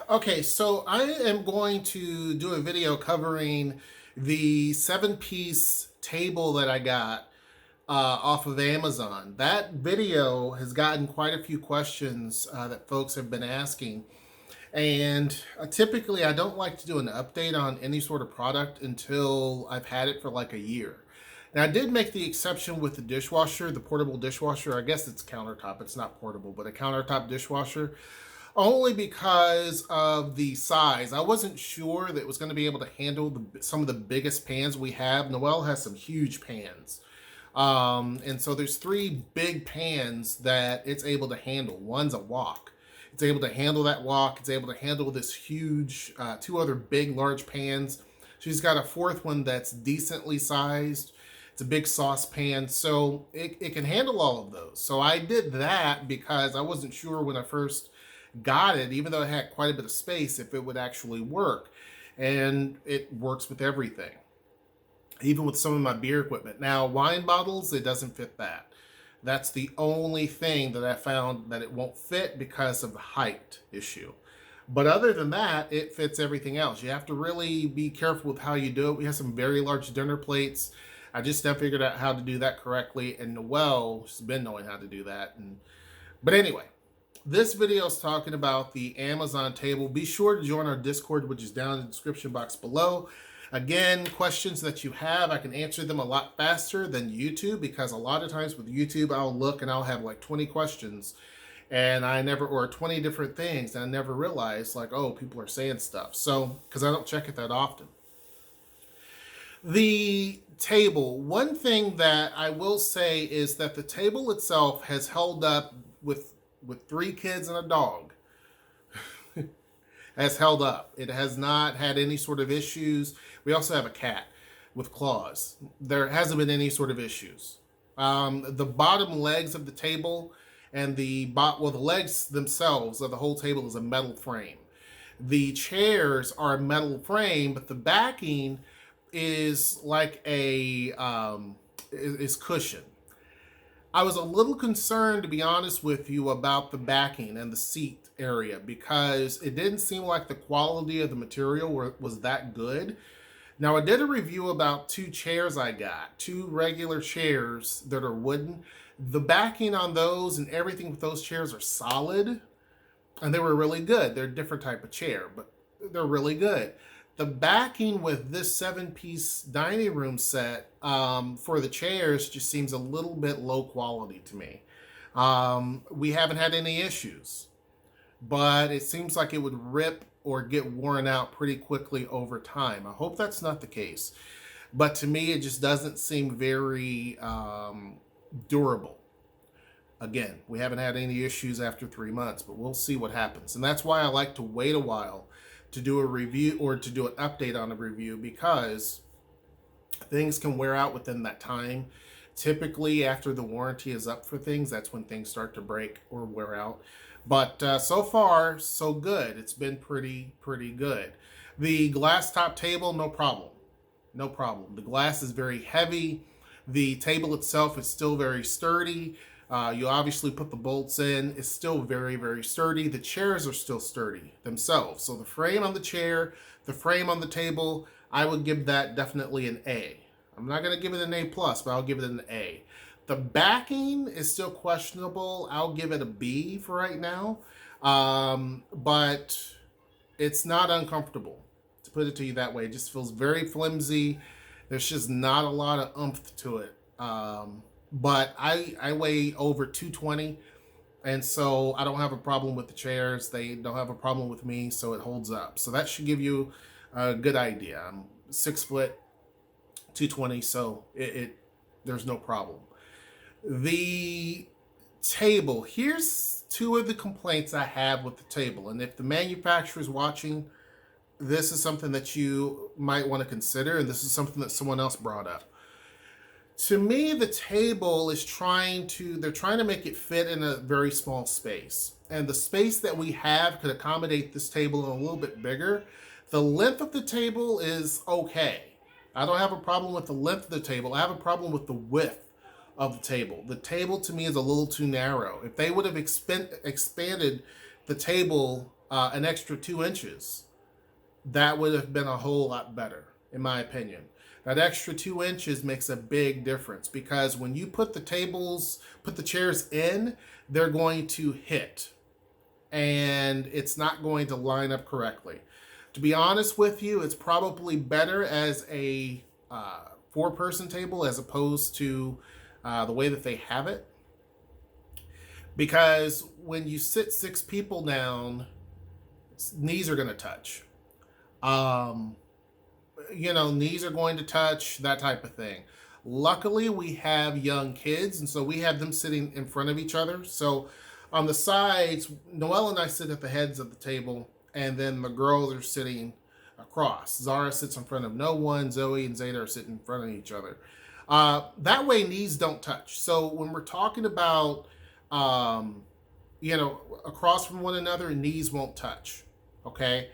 Okay, so I am going to do a video covering the 7-piece table that I got off of Amazon. That video has gotten quite a few questions that folks have been asking. And typically, I don't like to do an update on any sort of product until I've had it for like a year. Now, I did make the exception with the dishwasher, the portable dishwasher. I guess it's countertop, it's not portable, but a countertop dishwasher, only because of the size. I wasn't sure that it was going to be able to handle some of the biggest pans we have. Noel has some huge pans. And so there's three big pans that it's able to handle. One's a wok. It's able to handle that wok. It's able to handle this huge, two other big, large pans. She's got a fourth one that's decently sized. It's a big saucepan. So it can handle all of those. So I did that because I wasn't sure when I first got it, even though it had quite a bit of space, if it would actually work. And it works with everything, even with some of my beer equipment. Now, wine bottles, it doesn't fit that. That's the only thing that I found that it won't fit because of the height issue. But other than that, it fits everything else. You have to really be careful with how you do it. We have some very large dinner plates. I just now figured out how to do that correctly, and Noel has been knowing how to do that. But anyway, this video is talking about the Amazon table. Be sure to join our Discord, which is down in the description box below. Again, questions that you have, I can answer them a lot faster than YouTube, because a lot of times with YouTube, I'll look and I'll have like 20 questions and or 20 different things, and I never realize like, oh, people are saying stuff. So, because I don't check it that often. The table, one thing that I will say is that the table itself has held up with three kids and a dog. Has held up. It has not had any sort of issues. We also have a cat with claws. There hasn't been any sort of issues. The bottom legs of the table and the legs themselves of the whole table is a metal frame. The chairs are a metal frame, but the backing is like is cushion. I was a little concerned, to be honest with you, about the backing and the seat area, because it didn't seem like the quality of the material was that good. Now, I did a review about two chairs I got, two regular chairs that are wooden. The backing on those and everything with those chairs are solid, and they were really good. They're a different type of chair, but they're really good. The backing with this 7-piece dining room set for the chairs just seems a little bit low quality to me. We haven't had any issues, but it seems like it would rip or get worn out pretty quickly over time. I hope that's not the case, but to me, it just doesn't seem very durable. Again, we haven't had any issues after 3 months, but we'll see what happens. And that's why I like to wait a while to do a review or to do an update on a review, because things can wear out within that time. Typically, after the warranty is up for things, that's when things start to break or wear out. But so far, so good. It's been pretty good. The glass top table, no problem. No problem. The glass is very heavy. The table itself is still very sturdy. You obviously put the bolts in. It's still very sturdy. The chairs are still sturdy themselves. So the frame on the chair, the frame on the table, I would give that definitely an A. I'm not going to give it an A+, but I'll give it an A. The backing is still questionable. I'll give it a B for right now. But it's not uncomfortable, to put it to you that way. It just feels very flimsy. There's just not a lot of oomph to it. But I weigh over 220, and so I don't have a problem with the chairs. They don't have a problem with me, so it holds up. So that should give you a good idea. I'm 6 foot, 220, so there's no problem. The table, here's two of the complaints I have with the table, and if the manufacturer's watching, this is something that you might want to consider, and this is something that someone else brought up. To me, the table is they're trying to make it fit in a very small space. And the space that we have could accommodate this table a little bit bigger. The length of the table is okay. I don't have a problem with the length of the table. I have a problem with the width of the table. The table to me is a little too narrow. If they would have expanded the table an extra 2 inches, that would have been a whole lot better, in my opinion. That extra 2 inches makes a big difference because when you put the chairs in, they're going to hit and it's not going to line up correctly. To be honest with you, it's probably better as a 4-person table as opposed to the way that they have it. Because when you sit 6 people down, knees are going to touch. Knees are going to touch, that type of thing. Luckily, we have young kids, and so we have them sitting in front of each other. So on the sides, Noelle and I sit at the heads of the table, and then the girls are sitting across. Zara sits in front of no one. Zoe and Zeta are sitting in front of each other. That way, knees don't touch. So when we're talking about, across from one another, knees won't touch. Okay?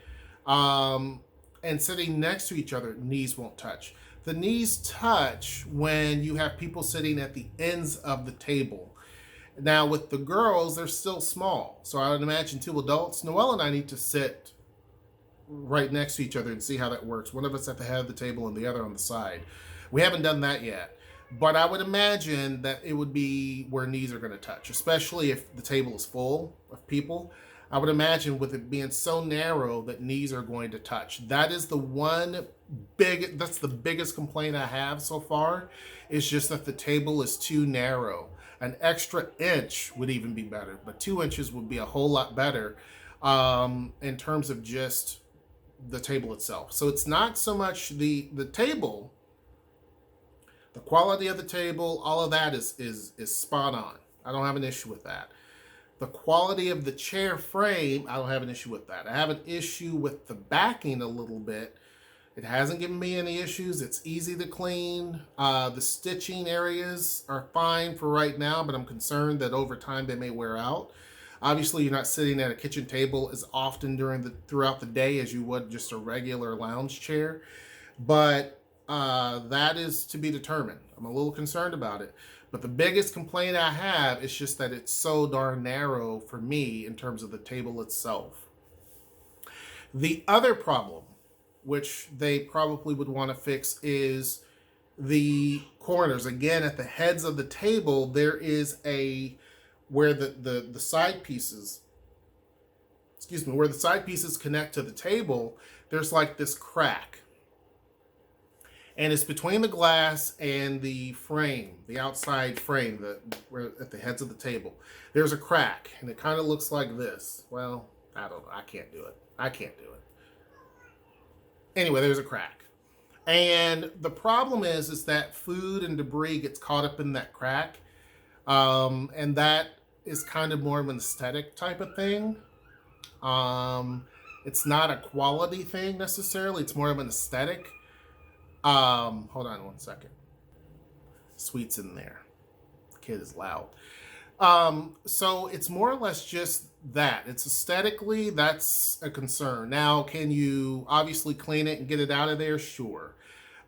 And sitting next to each other, knees won't touch. The knees touch when you have people sitting at the ends of the table. Now, with the girls, they're still small. So I would imagine 2 adults. Noelle and I need to sit right next to each other and see how that works. One of us at the head of the table and the other on the side. We haven't done that yet. But I would imagine that it would be where knees are going to touch, especially if the table is full of people. I would imagine with it being so narrow that knees are going to touch. That's the biggest complaint I have so far. It's just that the table is too narrow. An extra inch would even be better, but 2 inches would be a whole lot better in terms of just the table itself. So it's not so much the table, the quality of the table, all of that is spot on. I don't have an issue with that. The quality of the chair frame, I don't have an issue with that. I have an issue with the backing a little bit. It hasn't given me any issues. It's easy to clean. The stitching areas are fine for right now, but I'm concerned that over time they may wear out. Obviously, you're not sitting at a kitchen table as often throughout the day as you would just a regular lounge chair. But that is to be determined. I'm a little concerned about it. But the biggest complaint I have is just that it's so darn narrow for me in terms of the table itself. The other problem, which they probably would want to fix, is the corners. Again, at the heads of the table, there is where the side pieces, where the side pieces connect to the table, there's like this crack. And it's between the glass and the frame, the outside frame, where at the heads of the table. There's a crack, and it kind of looks like this. Well, I don't know. I can't do it. Anyway, there's a crack. And the problem is that food and debris gets caught up in that crack. And that is kind of more of an aesthetic type of thing. It's not a quality thing necessarily. It's more of an aesthetic. Hold on one second. Sweet's in there. The kid is loud. So it's more or less just that. It's aesthetically, that's a concern. Now, can you obviously clean it and get it out of there? Sure.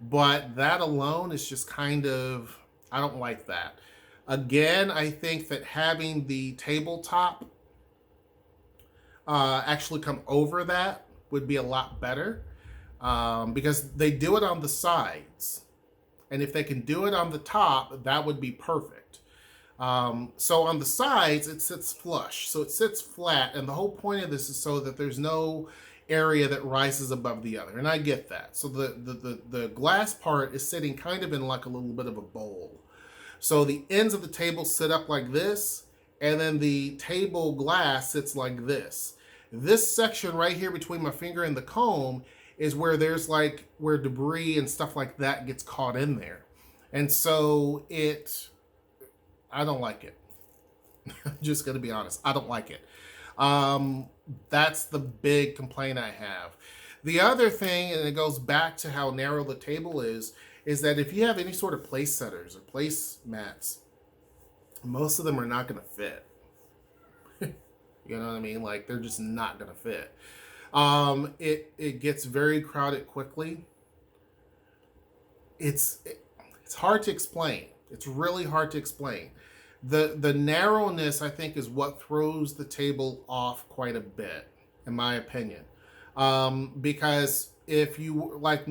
But that alone is just kind of, I don't like that. Again, I think that having the tabletop actually come over that would be a lot better. Because they do it on the sides. And if they can do it on the top, that would be perfect. So on the sides, it sits flush. So it sits flat. And the whole point of this is so that there's no area that rises above the other. And I get that. So the glass part is sitting kind of in like a little bit of a bowl. So the ends of the table sit up like this. And then the table glass sits like this. This section right here between my finger and the comb is where there's where debris and stuff like that gets caught in there. And so I don't like it. I'm just going to be honest. I don't like it. That's the big complaint I have. The other thing, and it goes back to how narrow the table is that if you have any sort of place setters or place mats, most of them are not going to fit. You know what I mean? They're just not going to fit. It gets very crowded quickly. It's hard to explain. It's really hard to explain. The narrowness, I think, is what throws the table off quite a bit. in my opinion. Because if you, like,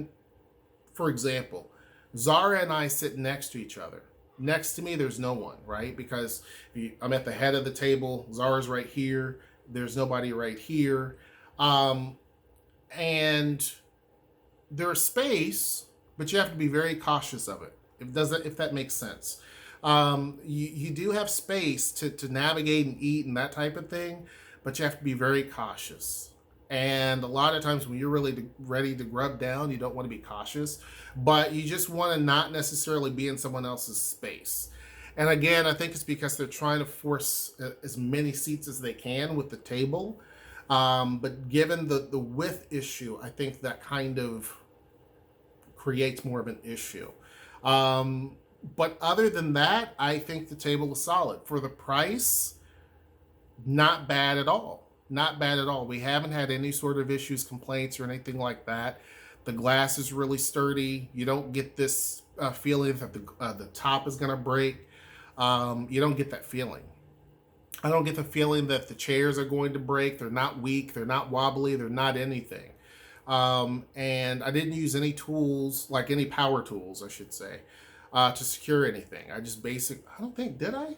for example, Zara and I sit next to each other. Next to me, there's no one, right? Because I'm at the head of the table. Zara's right here. There's nobody right here. Um, and there's space, but you have to be very cautious of it. If that makes sense. You do have space to navigate and eat and that type of thing, but you have to be very cautious. And a lot of times when you're really ready to grub down, you don't want to be cautious, but you just want to not necessarily be in someone else's space. And again, I think it's because they're trying to force as many seats as they can with the table. But given the width issue, I think that kind of creates more of an issue. But other than that, I think the table is solid. For the price, not bad at all. Not bad at all. We haven't had any sort of issues, complaints, or anything like that. The glass is really sturdy. You don't get this feeling that the top is going to break. You don't get that feeling. I don't get the feeling that the chairs are going to break. They're not weak. They're not wobbly. They're not anything. And I didn't use any tools, like any power tools, I should say, to secure anything. I don't think, did I?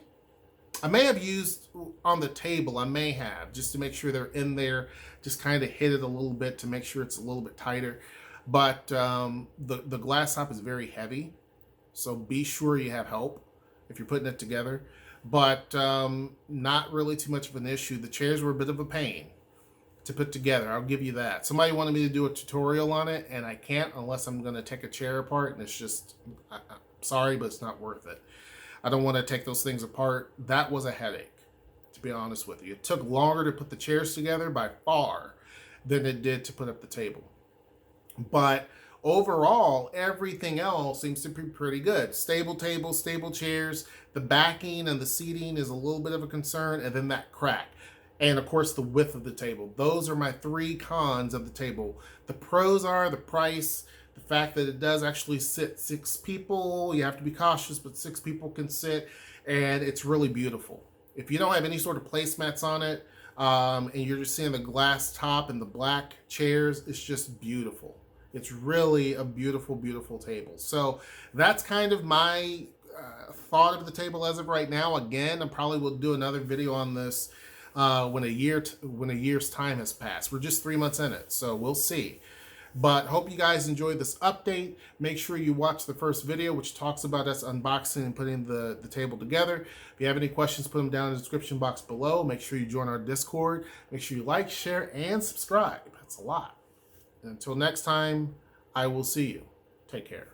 I may have used on the table, I may have, just to make sure they're in there, just kind of hit it a little bit to make sure it's a little bit tighter. But the glass top is very heavy, so be sure you have help if you're putting it together. But not really too much of an issue. The chairs were a bit of a pain to put together, I'll give you that. Somebody wanted me to do a tutorial on it, and I can't unless I'm going to take a chair apart, and it's just, I'm sorry, but it's not worth it. I don't want to take those things apart. That was a headache, to be honest with you. It took longer to put the chairs together by far than it did to put up the table. But overall, everything else seems to be pretty good. Stable tables, stable chairs. The backing and the seating is a little bit of a concern, and then that crack. And of course, the width of the table. Those are my 3 cons of the table. The pros are the price, the fact that it does actually sit 6 people. You have to be cautious, but 6 people can sit, and it's really beautiful. If you don't have any sort of placemats on it, and you're just seeing the glass top and the black chairs, it's just beautiful. It's really a beautiful, beautiful table. So that's kind of my thought of the table as of right now. Again, I probably will do another video on this when a year's time has passed. We're just 3 months in it, so we'll see. But hope you guys enjoyed this update. Make sure you watch the first video, which talks about us unboxing and putting the table together. If you have any questions, put them down in the description box below. Make sure you join our Discord. Make sure you like, share, and subscribe. That's a lot. And until next time, I will see you. Take care.